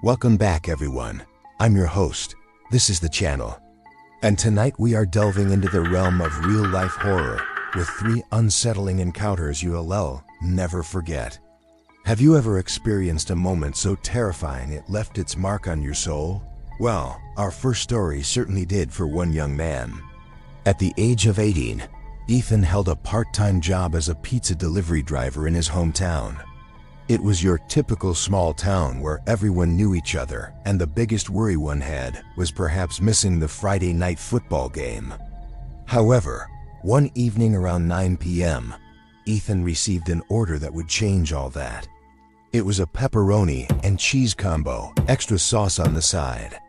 Welcome back, everyone. I'm your host. This is the channel. And tonight we are delving into the realm of real-life horror with 3 unsettling encounters you'll never forget. Have you ever experienced a moment so terrifying it left its mark on your soul? Well, our first story certainly did for one young man. At the age of 18, Ethan held a part-time job as a pizza delivery driver in his hometown. It was your typical small town where everyone knew each other, and the biggest worry one had was perhaps missing the Friday night football game. However, one evening around 9 p.m., Ethan received an order that would change all that. It was a pepperoni and cheese combo, extra sauce on the side.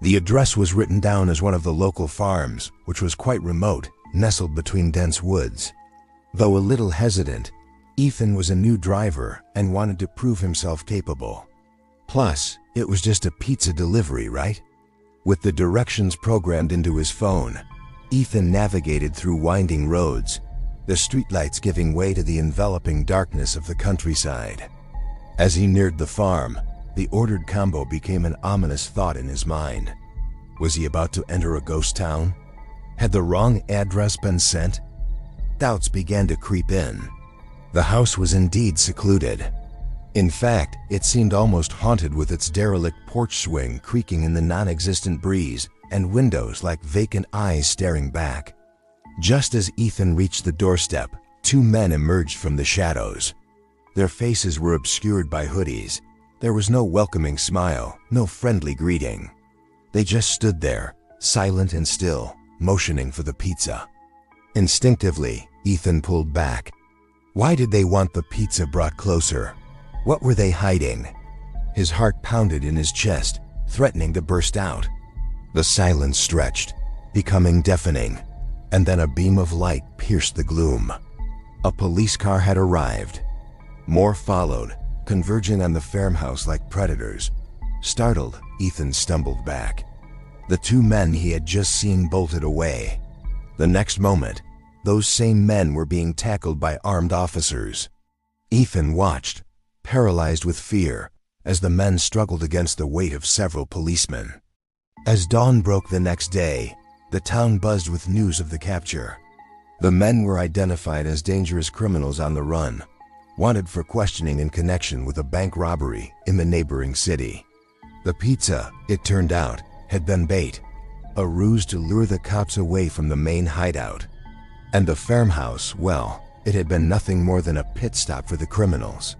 The address was written down as one of the local farms, which was quite remote, nestled between dense woods. Though a little hesitant, Ethan was a new driver and wanted to prove himself capable. Plus, it was just a pizza delivery, right? With the directions programmed into his phone, Ethan navigated through winding roads, the streetlights giving way to the enveloping darkness of the countryside. As he neared the farm, the ordered combo became an ominous thought in his mind. Was he about to enter a ghost town? Had the wrong address been sent? Doubts began to creep in. The house was indeed secluded. In fact, it seemed almost haunted with its derelict porch swing creaking in the non-existent breeze and windows like vacant eyes staring back. Just as Ethan reached the doorstep, 2 men emerged from the shadows. Their faces were obscured by hoodies. There was no welcoming smile, no friendly greeting. They just stood there, silent and still, motioning for the pizza. Instinctively, Ethan pulled back. Why did they want the pizza brought closer? What were they hiding? His heart pounded in his chest, threatening to burst out. The silence stretched, becoming deafening, and then a beam of light pierced the gloom. A police car had arrived. More followed, converging on the farmhouse like predators. Startled, Ethan stumbled back. The 2 men he had just seen bolted away. The next moment, those same men were being tackled by armed officers. Ethan watched, paralyzed with fear, as the men struggled against the weight of several policemen. As dawn broke the next day, the town buzzed with news of the capture. The men were identified as dangerous criminals on the run, wanted for questioning in connection with a bank robbery in the neighboring city. The pizza, it turned out, had been bait, a ruse to lure the cops away from the main hideout. And the farmhouse, well, it had been nothing more than a pit stop for the criminals.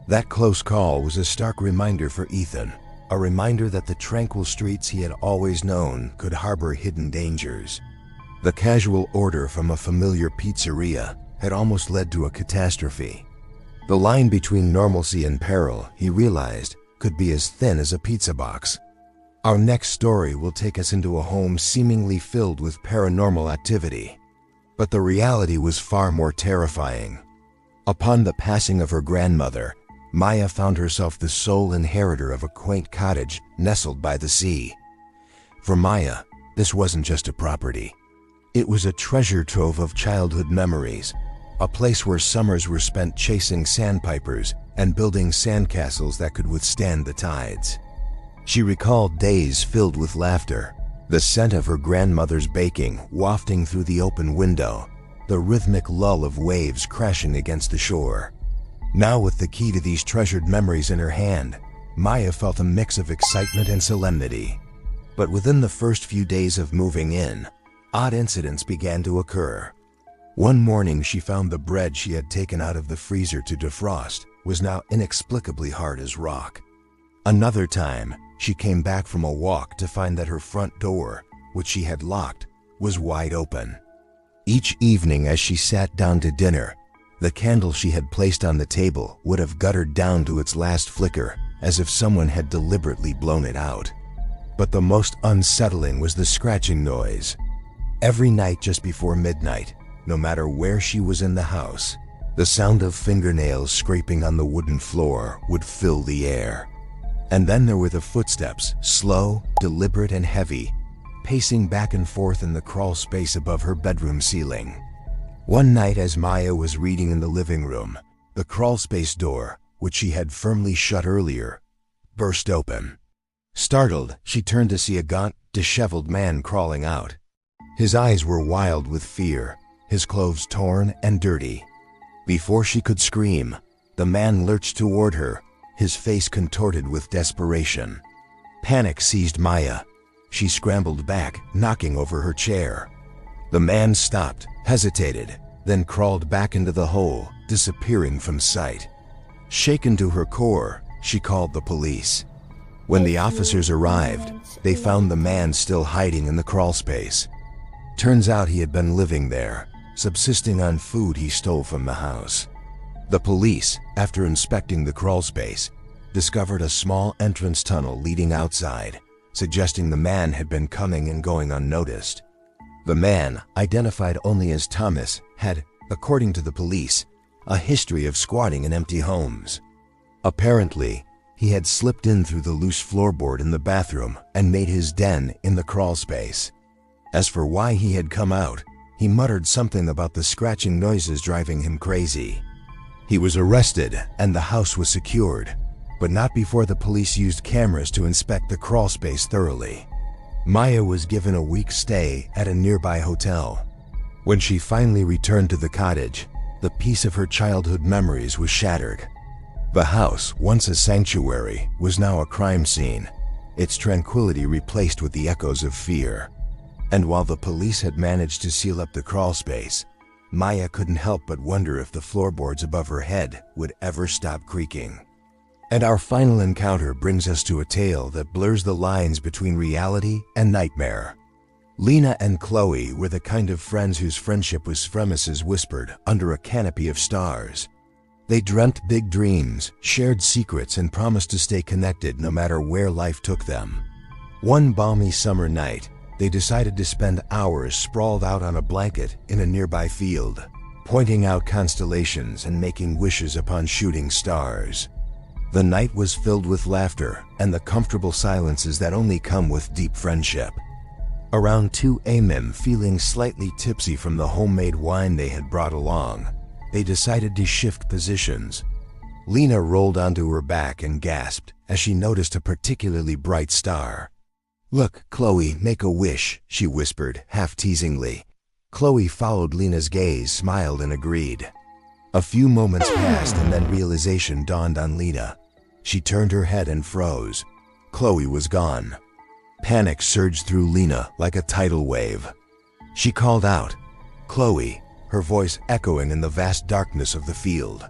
That close call was a stark reminder for Ethan, a reminder that the tranquil streets he had always known could harbor hidden dangers. The casual order from a familiar pizzeria had almost led to a catastrophe. The line between normalcy and peril, he realized, could be as thin as a pizza box. Our next story will take us into a home seemingly filled with paranormal activity. But the reality was far more terrifying. Upon the passing of her grandmother, Maya found herself the sole inheritor of a quaint cottage nestled by the sea. For Maya, this wasn't just a property. It was a treasure trove of childhood memories, a place where summers were spent chasing sandpipers and building sandcastles that could withstand the tides. She recalled days filled with laughter, the scent of her grandmother's baking wafting through the open window, the rhythmic lull of waves crashing against the shore. Now, with the key to these treasured memories in her hand, Maya felt a mix of excitement and solemnity. But within the first few days of moving in, odd incidents began to occur. One morning, she found the bread she had taken out of the freezer to defrost was now inexplicably hard as rock. Another time, she came back from a walk to find that her front door, which she had locked, was wide open. Each evening as she sat down to dinner, the candle she had placed on the table would have guttered down to its last flicker, as if someone had deliberately blown it out. But the most unsettling was the scratching noise. Every night just before midnight, no matter where she was in the house, the sound of fingernails scraping on the wooden floor would fill the air. And then there were the footsteps, slow, deliberate, and heavy, pacing back and forth in the crawl space above her bedroom ceiling. One night as Maya was reading in the living room, the crawl space door, which she had firmly shut earlier, burst open. Startled, she turned to see a gaunt, disheveled man crawling out. His eyes were wild with fear, his clothes torn and dirty. Before she could scream, the man lurched toward her, his face contorted with desperation. Panic seized Maya. She scrambled back, knocking over her chair. The man stopped, hesitated, then crawled back into the hole, disappearing from sight. Shaken to her core, she called the police. When the officers arrived, they found the man still hiding in the crawlspace. Turns out he had been living there, subsisting on food he stole from the house. The police, after inspecting the crawlspace, discovered a small entrance tunnel leading outside, suggesting the man had been coming and going unnoticed. The man, identified only as Thomas, had, according to the police, a history of squatting in empty homes. Apparently, he had slipped in through the loose floorboard in the bathroom and made his den in the crawlspace. As for why he had come out, he muttered something about the scratching noises driving him crazy. He was arrested and the house was secured, but not before the police used cameras to inspect the crawlspace thoroughly. Maya was given a week's stay at a nearby hotel. When she finally returned to the cottage, the piece of her childhood memories was shattered. The house, once a sanctuary, was now a crime scene, its tranquility replaced with the echoes of fear. And while the police had managed to seal up the crawlspace, Maya couldn't help but wonder if the floorboards above her head would ever stop creaking. And our final encounter brings us to a tale that blurs the lines between reality and nightmare. Lena and Chloe were the kind of friends whose friendship was frenemies whispered under a canopy of stars. They dreamt big dreams, shared secrets, and promised to stay connected no matter where life took them. One balmy summer night, they decided to spend hours sprawled out on a blanket in a nearby field, pointing out constellations and making wishes upon shooting stars. The night was filled with laughter and the comfortable silences that only come with deep friendship. Around 2 a.m., feeling slightly tipsy from the homemade wine they had brought along, they decided to shift positions. Lena rolled onto her back and gasped as she noticed a particularly bright star. "Look, Chloe, make a wish," she whispered, half teasingly. Chloe followed Lena's gaze, smiled, and agreed. A few moments passed and then realization dawned on Lena. She turned her head and froze. Chloe was gone. Panic surged through Lena like a tidal wave. She called out, "Chloe," her voice echoing in the vast darkness of the field.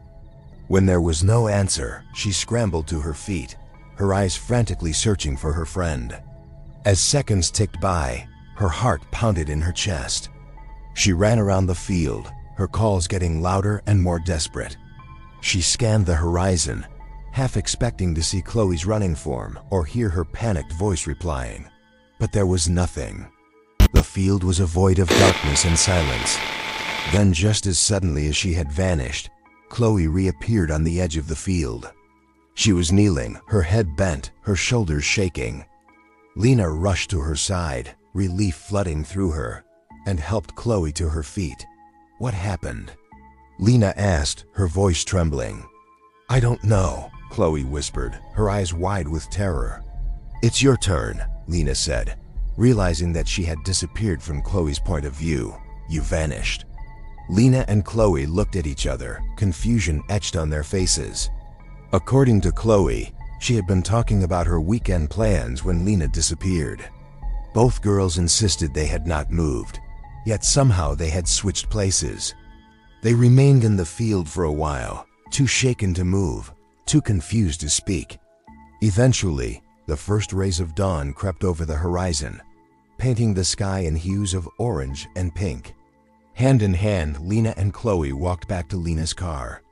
When there was no answer, she scrambled to her feet, her eyes frantically searching for her friend. As seconds ticked by, her heart pounded in her chest. She ran around the field, her calls getting louder and more desperate. She scanned the horizon, half expecting to see Chloe's running form or hear her panicked voice replying. But there was nothing. The field was a void of darkness and silence. Then, just as suddenly as she had vanished, Chloe reappeared on the edge of the field. She was kneeling, her head bent, her shoulders shaking. Lena rushed to her side, relief flooding through her, and helped Chloe to her feet. "What happened?" Lena asked, her voice trembling. "I don't know," Chloe whispered, her eyes wide with terror. "It's your turn," Lena said, realizing that she had disappeared from Chloe's point of view. "You vanished." Lena and Chloe looked at each other, confusion etched on their faces. According to Chloe, she had been talking about her weekend plans when Lena disappeared. Both girls insisted they had not moved, yet somehow they had switched places. They remained in the field for a while, too shaken to move, too confused to speak. Eventually, the first rays of dawn crept over the horizon, painting the sky in hues of orange and pink. Hand in hand, Lena and Chloe walked back to Lena's car.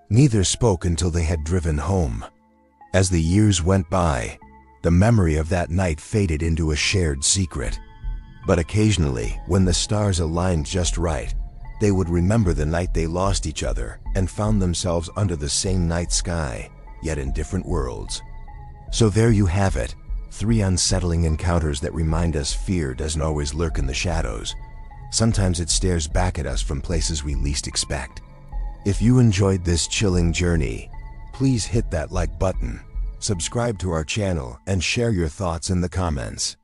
Neither spoke until they had driven home. As the years went by, the memory of that night faded into a shared secret. But occasionally, when the stars aligned just right, they would remember the night they lost each other and found themselves under the same night sky, yet in different worlds. So there you have it, 3 unsettling encounters that remind us fear doesn't always lurk in the shadows. Sometimes it stares back at us from places we least expect. If you enjoyed this chilling journey, please hit that like button, subscribe to our channel, and share your thoughts in the comments.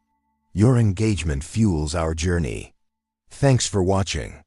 Your engagement fuels our journey. Thanks for watching.